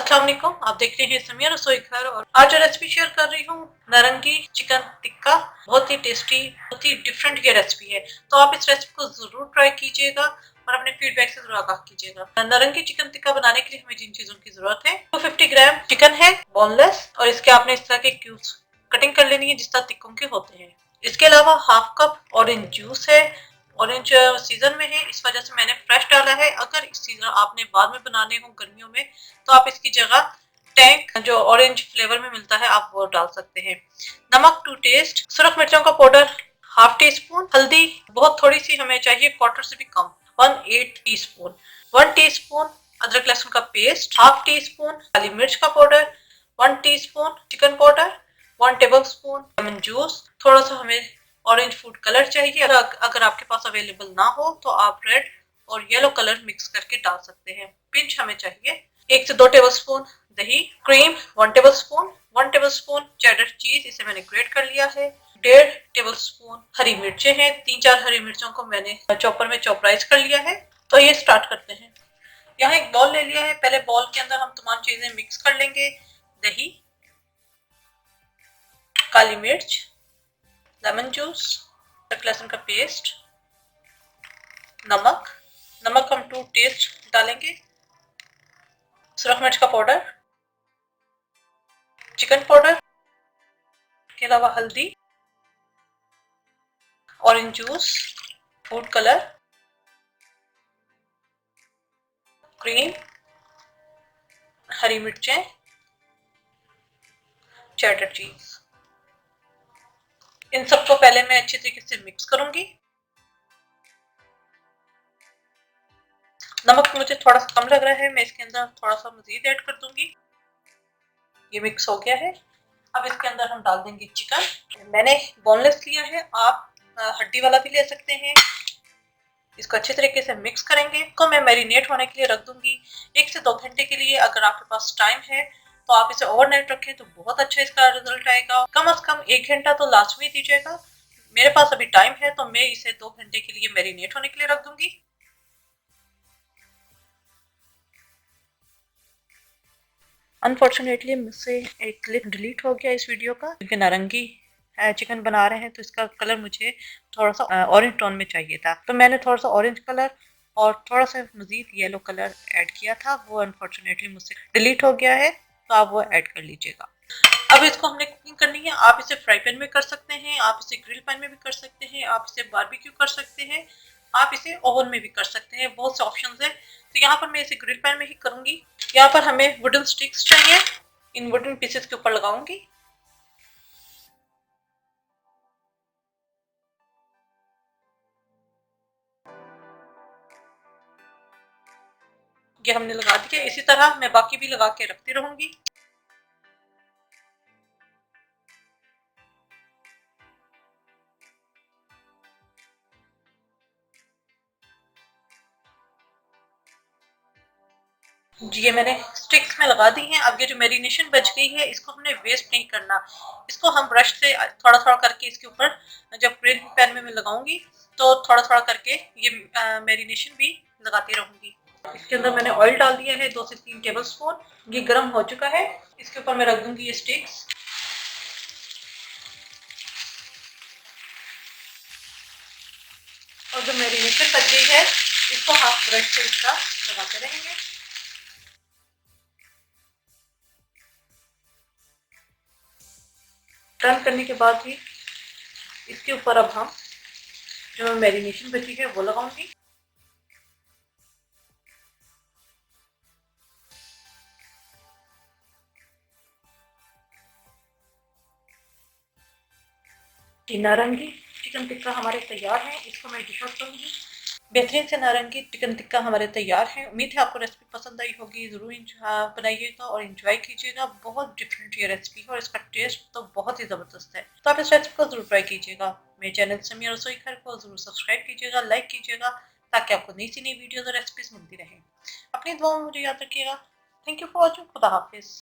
अस्सलाम वालेकुम, आप देख रहे हैं समिया रसोई घर और आज जो रेसिपी शेयर कर रही हूँ नारंगी चिकन टिक्का। बहुत ही टेस्टी, बहुत ही डिफरेंट ये रेसिपी है, तो आप इस रेसिपी को जरूर ट्राई कीजिएगा और अपने फीडबैक से जरूर आगाह कीजिएगा। नारंगी चिकन टिक्का बनाने के लिए हमें जिन चीजों की जरूरत है, 250 ग्राम चिकन है बोनलेस, और इसके आपने इस तरह के क्यूब्स कटिंग कर लेनी है जिस तरह टिक्कों के होते हैं। इसके अलावा हाफ कप ऑरेंज जूस है। ऑरेंज सीजन में है, इस वजह से मैंने फ्रेश डाला है। अगर इस सीजन आपने बाद में बनाने हो गर्मियों में, तो आप इसकी जगह टैंक जो ऑरेंज फ्लेवर में मिलता है आप वो डाल सकते हैं। नमक टू टेस्ट, सुरख मिर्चों का पाउडर हाफ टी स्पून, हल्दी बहुत थोड़ी सी हमें चाहिए, क्वार्टर से भी कम, 1/8 टी स्पून, 1 टी स्पून अदरक लहसुन का पेस्ट, हाफ टी स्पून काली मिर्च का powder, 1 tea spoon chicken powder, 1 table spoon lemon juice, थोड़ा सा हमें ऑरेंज फूड कलर चाहिए। अगर आपके पास अवेलेबल ना हो तो आप रेड और येलो कलर मिक्स करके डाल सकते हैं। पिंच हमें चाहिए 1 से 2 टेबल स्पून दही, cream 1 table spoon, 1 table spoon cheddar चीज, इसे मैंने ग्रेट कर लिया है, 1.5 टेबल स्पून हरी मिर्चें हैं, 3-4 हरी मिर्चों को मैंने चॉपर में चॉपराइज कर लिया है। तो ये स्टार्ट करते हैं। यहाँ एक बॉल ले लिया है, पहले बॉल के अंदर हम तमाम चीजें मिक्स कर लेंगे। दही, काली मिर्च, लेमन जूस, अदरक लहसुन का पेस्ट, नमक, नमक हम टू टेस्ट डालेंगे, सुरख मिर्च का पाउडर, चिकन पाउडर के अलावा हल्दी, orange juice, food colour, cream, हरी मिर्चें, चेडर चीज। इन सबको पहले मैं अच्छी तरीके से मिक्स करूंगी। नमक मुझे थोड़ा सा कम लग रहा है, मैं इसके अंदर थोड़ा सा मजीद ऐड कर दूंगी। ये मिक्स हो गया है। अब इसके अंदर हम डाल देंगे चिकन। मैंने बोनलेस लिया है, आप हड्डी वाला भी ले सकते हैं। इसको अच्छे तरीके से मिक्स करेंगे। इसको मैं मैरिनेट होने के लिए रख दूंगी 1 से 2 घंटे के लिए। अगर आपके पास टाइम है तो आप इसे ओवरनाइट रखें तो बहुत अच्छा इसका रिजल्ट आएगा। कम से कम 1 घंटा तो लाजमी दीजिएगा। मेरे पास अभी टाइम है तो मैं इसे 2 घंटे के लिए मैरिनेट होने के लिए रख दूंगी। अनफॉर्चुनेटली मुझसे एक क्लिप डिलीट हो गया इस वीडियो का, क्योंकि नारंगी चिकन बना रहे हैं तो इसका कलर मुझे थोड़ा सा ऑरेंज टोन में चाहिए था, तो मैंने थोड़ा सा ऑरेंज कलर और थोड़ा सा मजीद येलो कलर ऐड किया था। वो अनफॉर्चुनेटली मुझसे डिलीट हो गया है, तो आप वो ऐड कर लीजिएगा। अब इसको हमने कुकिंग करनी है। आप इसे फ्राई पैन में कर सकते हैं, आप इसे ग्रिल पैन में भी कर सकते हैं, आप इसे बारबेक्यू कर सकते हैं, आप इसे ओवन में भी कर सकते हैं। बहुत से ऑप्शंस हैं। तो यहाँ पर मैं इसे ग्रिल पैन में ही करूंगी। यहाँ पर हमें वुडन स्टिक्स चाहिए, इन वुडन पीसेस के ऊपर लगाऊंगी। ये हमने लगा दिया। इसी तरह मैं बाकी भी लगा के रखती रहूंगी। जी, ये मैंने स्टिक्स में लगा दी हैं। अब ये जो मैरिनेशन बच गई है इसको हमने वेस्ट नहीं करना। इसको हम ब्रश से थोड़ा थोड़ा करके इसके ऊपर, जब ग्रिल पैन में मैं लगाऊंगी तो थोड़ा थोड़ा करके ये मैरिनेशन भी लगाती रहूंगी। इसके अंदर मैंने ऑयल डाल दिया है 2 से 3 टेबल स्पून। ये गर्म हो चुका है। इसके ऊपर मैं रख दूंगी ये स्टिक्स। और जो मैरिनेशन बच गई है इसको हम ब्रश से इसका लगाते रहेंगे। टर्न करने के बाद भी इसके ऊपर अब हम जो मैरिनेशन बची है वो लगाऊंगी। नारंगी चिकन टिक्का हमारे तैयार है। इसको मैं डिश आउट करूंगी। बेहतरीन से नारंगी चिकन टिक्का हमारे तैयार है। उम्मीद है आपको रेसिपी पसंद आई होगी। जरूर बनाइएगा और इंजॉय कीजिएगा। बहुत डिफरेंट ये रेसिपी है और इसका टेस्ट तो बहुत ही ज़बरदस्त है। तो आप इस रेसिपी को जरूर ट्राई कीजिएगा। मेरे चैनल समिया रसोई घर को जरूर सब्सक्राइब कीजिएगा, लाइक कीजिएगा, ताकि आपको नई सी नई वीडियोज़ और रेसिपीज मिलती रहें। अपनी दुआ में मुझे याद रखिएगा। Thank you for watching. खुदा हाफिज़।